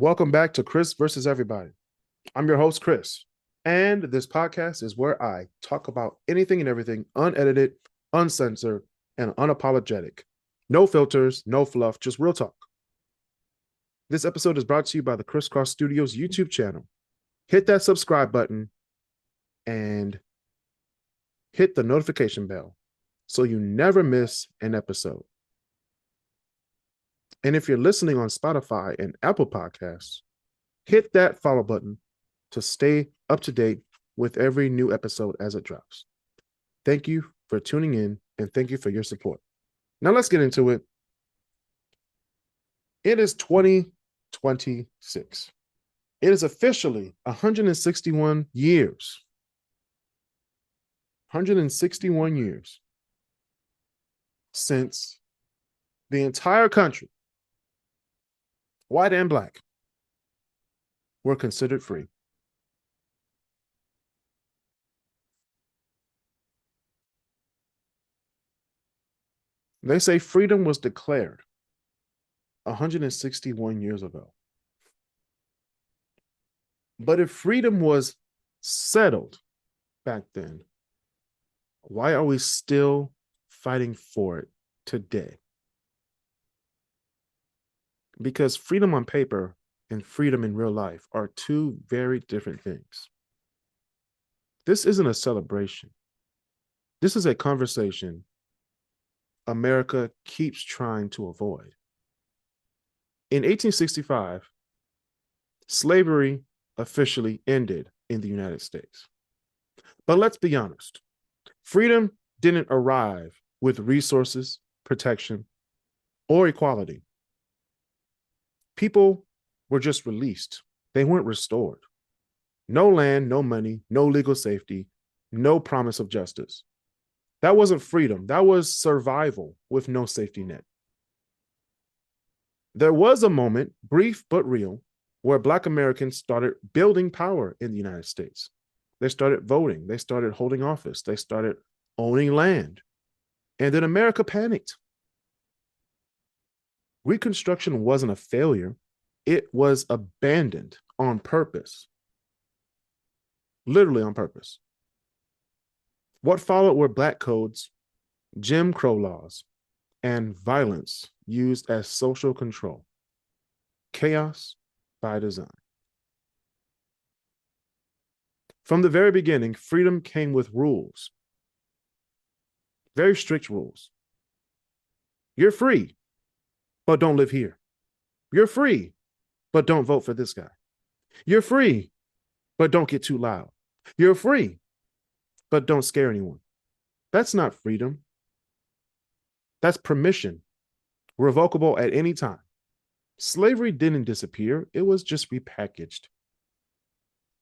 Welcome back to Kris versus Everybody. I'm your host, Kris, and this podcast is where I talk about anything and everything unedited, uncensored, and unapologetic. No filters, no fluff, just real talk. This episode is brought to you by the Crisscross Studios YouTube channel. Hit that subscribe button and hit the notification bell so you never miss an episode. And if you're listening on Spotify and Apple Podcasts, hit that follow button to stay up to date with every new episode as it drops. Thank you for tuning in and thank you for your support. Now let's get into it. It is 2026. It is officially 161 years. 161 years since the entire country, white and black, were considered free. They say freedom was declared 161 years ago. But if freedom was settled back then, why are we still fighting for it today? Because freedom on paper and freedom in real life are two very different things. This isn't a celebration. This is a conversation America keeps trying to avoid. In 1865, slavery officially ended in the United States. But let's be honest, freedom didn't arrive with resources, protection, or equality. People were just released. They weren't restored. No land, no money, no legal safety, no promise of justice. That wasn't freedom. That was survival with no safety net. There was a moment, brief but real, where Black Americans started building power in the United States. They started voting. They started holding office. They started owning land. And then America panicked. Reconstruction wasn't a failure. It was abandoned on purpose. Literally on purpose. What followed were Black codes, Jim Crow laws, and violence used as social control. Chaos by design. From the very beginning, freedom came with rules. Very strict rules. You're free, but don't live here. You're free, but don't vote for this guy. You're free, but don't get too loud. You're free, but don't scare anyone. That's not freedom. That's permission, revocable at any time. Slavery didn't disappear. It was just repackaged.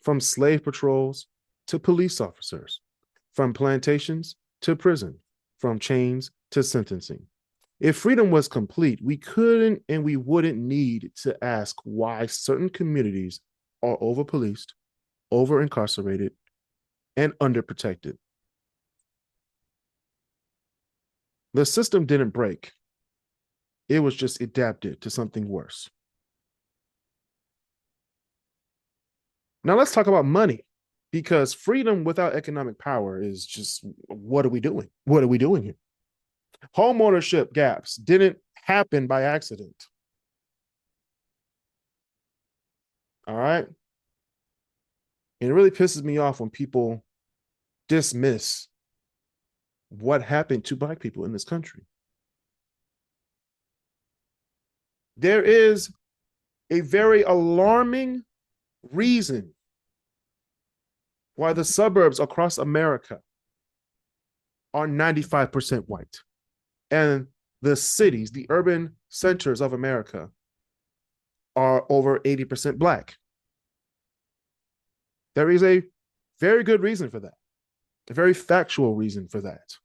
From slave patrols to police officers, from plantations to prison, from chains to sentencing. If freedom was complete, we couldn't and we wouldn't need to ask why certain communities are over-policed, over-incarcerated, and underprotected. The system didn't break. It was just adapted to something worse. Now let's talk about money, because freedom without economic power is just, what are we doing? What are we doing here? Home ownership gaps didn't happen by accident. All right. And it really pisses me off when people dismiss what happened to Black people in this country. There is a very alarming reason why the suburbs across America are 95% white, and the cities, the urban centers of America, are over 80% Black. There is a very good reason for that, a very factual reason for that.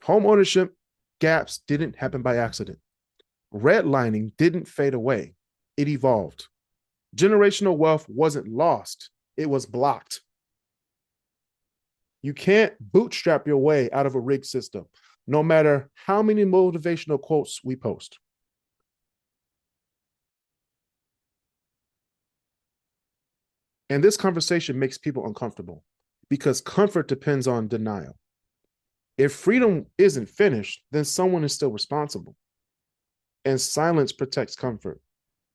Home ownership gaps didn't happen by accident. Redlining didn't fade away. It evolved. Generational wealth wasn't lost. It was blocked. You can't bootstrap your way out of a rigged system, no matter how many motivational quotes we post. And this conversation makes people uncomfortable because comfort depends on denial. If freedom isn't finished, then someone is still responsible. And silence protects comfort,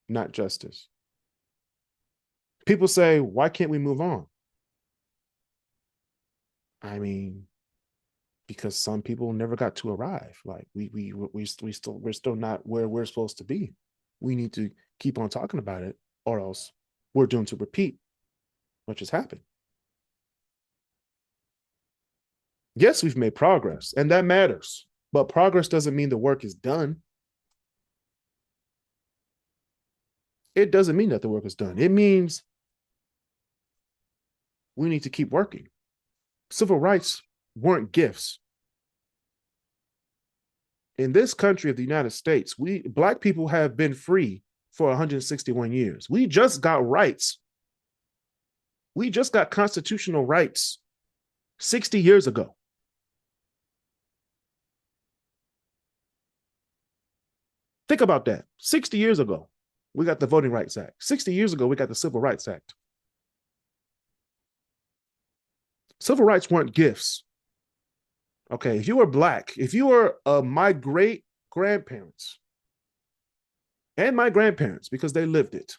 not justice. People say, why can't we move on? I mean, because some people never got to arrive. Like we're still not where we're supposed to be. We need to keep on talking about it, or else we're doomed to repeat what just happened. Yes, we've made progress, and that matters. But progress doesn't mean the work is done. It doesn't mean that the work is done. It means we need to keep working. Civil rights weren't gifts. In this country of the United States, we Black people have been free for 161 years. We just got rights. We just got constitutional rights 60 years ago. Think about that. 60 years ago, we got the Voting Rights Act. 60 years ago, we got the Civil Rights Act. Civil rights weren't gifts. Okay, if you were Black, if you were my great grandparents and my grandparents, because they lived it,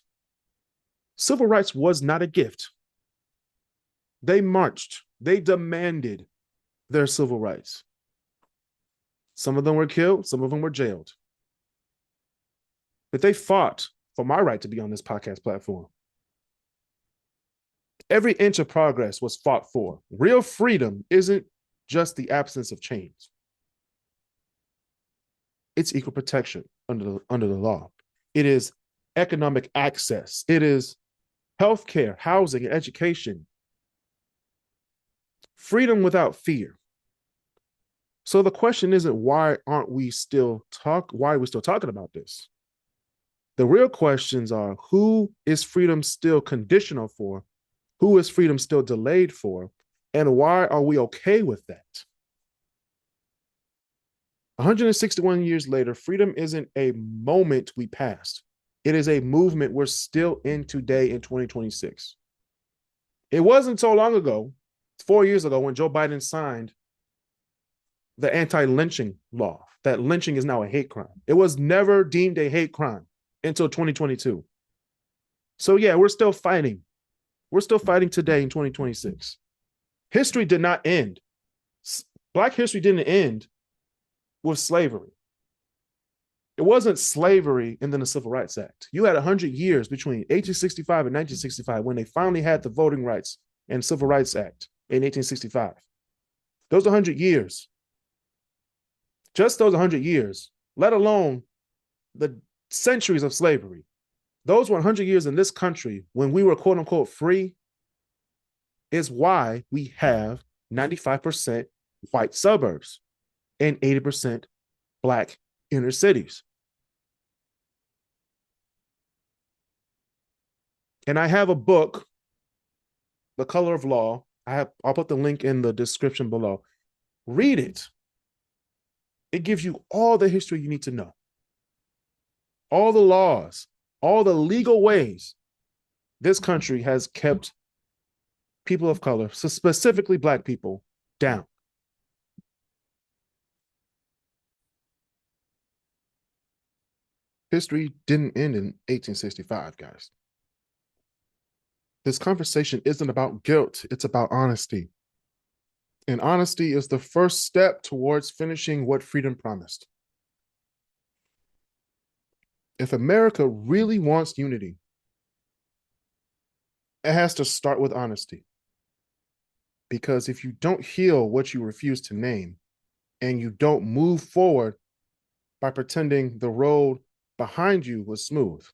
civil rights was not a gift. They marched, they demanded their civil rights. Some of them were killed, some of them were jailed. But they fought for my right to be on this podcast platform. Every inch of progress was fought for. Real freedom isn't just the absence of chains. It's equal protection under the law. It is economic access. It is healthcare, housing, and education. Freedom without fear. So the question isn't why are we still talking about this? The real questions are, who is freedom still conditional for? Who is freedom still delayed for? And why are we okay with that? 161 years later, freedom isn't a moment we passed. It is a movement we're still in today in 2026. It wasn't so long ago, 4 years ago, when Joe Biden signed the anti-lynching law, that lynching is now a hate crime. It was never deemed a hate crime until 2022. So yeah, we're still fighting. We're still fighting today in 2026. History did not end. Black history didn't end with slavery. It wasn't slavery and then the Civil Rights Act. You had 100 years between 1865 and 1965 when they finally had the Voting Rights and Civil Rights Act in 1865. Those 100 years, just those 100 years, let alone the centuries of slavery, those 100 years in this country when we were quote unquote free is why we have 95% white suburbs and 80% Black inner cities. And I have a book, The Color of Law. I'll put the link in the description below. Read it. It gives you all the history you need to know. All the laws, all the legal ways this country has kept people of color, so specifically Black people, down. History didn't end in 1865, guys. This conversation isn't about guilt, it's about honesty. And honesty is the first step towards finishing what freedom promised. If America really wants unity, it has to start with honesty. Because if you don't heal what you refuse to name, and you don't move forward by pretending the road behind you was smooth,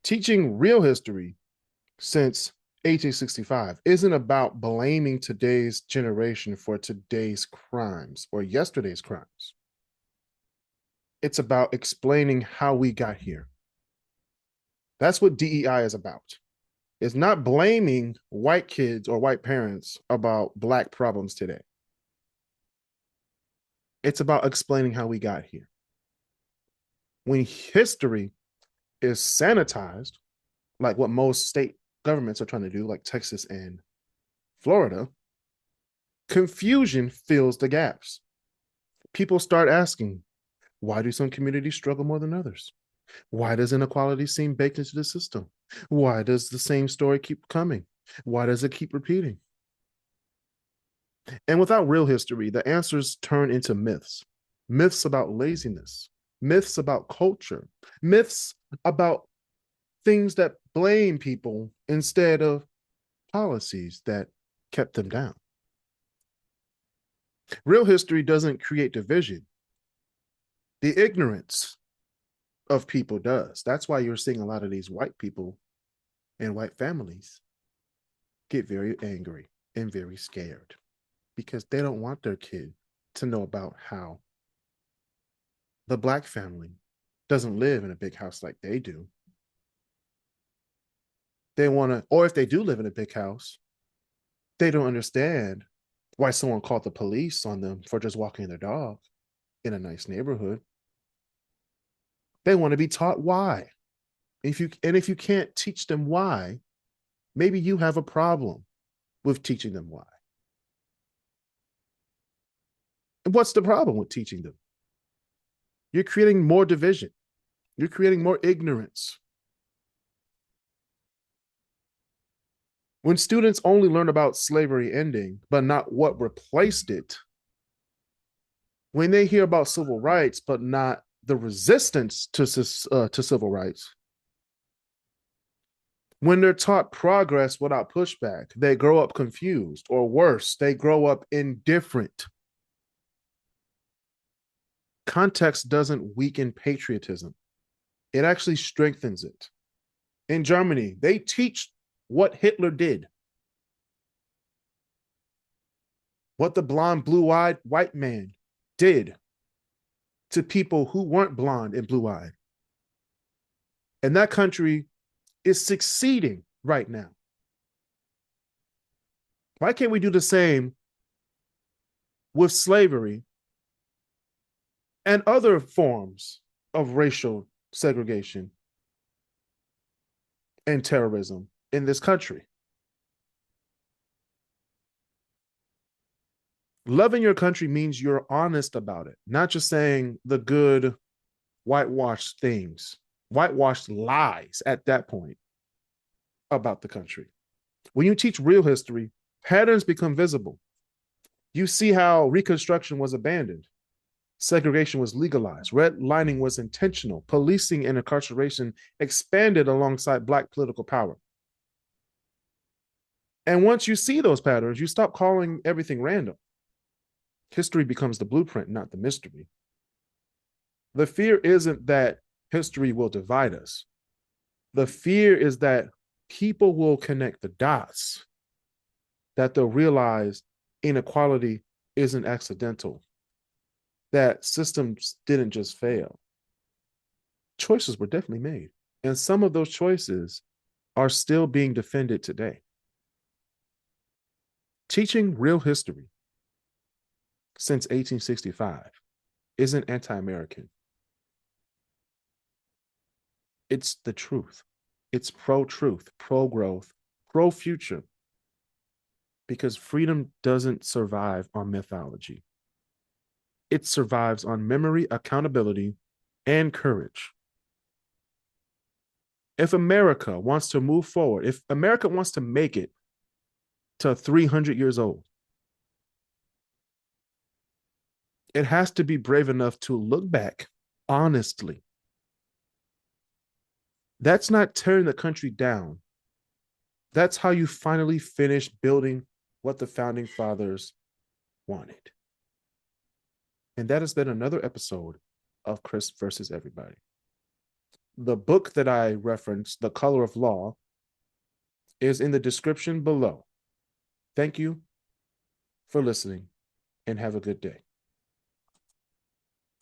teaching real history since 1865 isn't about blaming today's generation for today's crimes or yesterday's crimes. It's about explaining how we got here. That's what DEI is about. It's not blaming white kids or white parents about Black problems today. It's about explaining how we got here. When history is sanitized, like what most state governments are trying to do, like Texas and Florida, confusion fills the gaps. People start asking, why do some communities struggle more than others? Why does inequality seem baked into the system? Why does the same story keep coming? Why does it keep repeating? And without real history, the answers turn into myths. Myths about laziness, myths about culture, myths about things that blame people instead of policies that kept them down. Real history doesn't create division. The ignorance of people does. That's why you're seeing a lot of these white people and white families get very angry and very scared because they don't want their kid to know about how the Black family doesn't live in a big house like they do. They want to, or if they do live in a big house, they don't understand why someone called the police on them for just walking their dog in a nice neighborhood. They want to be taught why. If you can't teach them why, maybe you have a problem with teaching them why. And what's the problem with teaching them? You're creating more division. You're creating more ignorance. When students only learn about slavery ending, but not what replaced it, when they hear about civil rights, but not the resistance to civil rights, when they're taught progress without pushback, they grow up confused, or worse, they grow up indifferent. Context doesn't weaken patriotism. It actually strengthens it. In Germany, they teach what Hitler did, what the blonde, blue-eyed white man did to people who weren't blonde and blue-eyed. And that country is succeeding right now. Why can't we do the same with slavery and other forms of racial segregation and terrorism in this country? Loving your country means you're honest about it, not just saying the good whitewashed things, whitewashed lies at that point about the country. When you teach real history, patterns become visible. You see how Reconstruction was abandoned. Segregation was legalized. Redlining was intentional. Policing and incarceration expanded alongside Black political power. And once you see those patterns, you stop calling everything random. History becomes the blueprint, not the mystery. The fear isn't that history will divide us. The fear is that people will connect the dots, that they'll realize inequality isn't accidental, that systems didn't just fail. Choices were definitely made. And some of those choices are still being defended today. Teaching real history since 1865 isn't anti-American. It's the truth. It's pro-truth, pro-growth, pro-future. Because freedom doesn't survive on mythology. It survives on memory, accountability, and courage. If America wants to move forward, if America wants to make it to 300 years old, it has to be brave enough to look back honestly. That's not tearing the country down. That's how you finally finish building what the founding fathers wanted. And that has been another episode of Kris versus Everybody. The book that I referenced, The Color of Law, is in the description below. Thank you for listening and have a good day.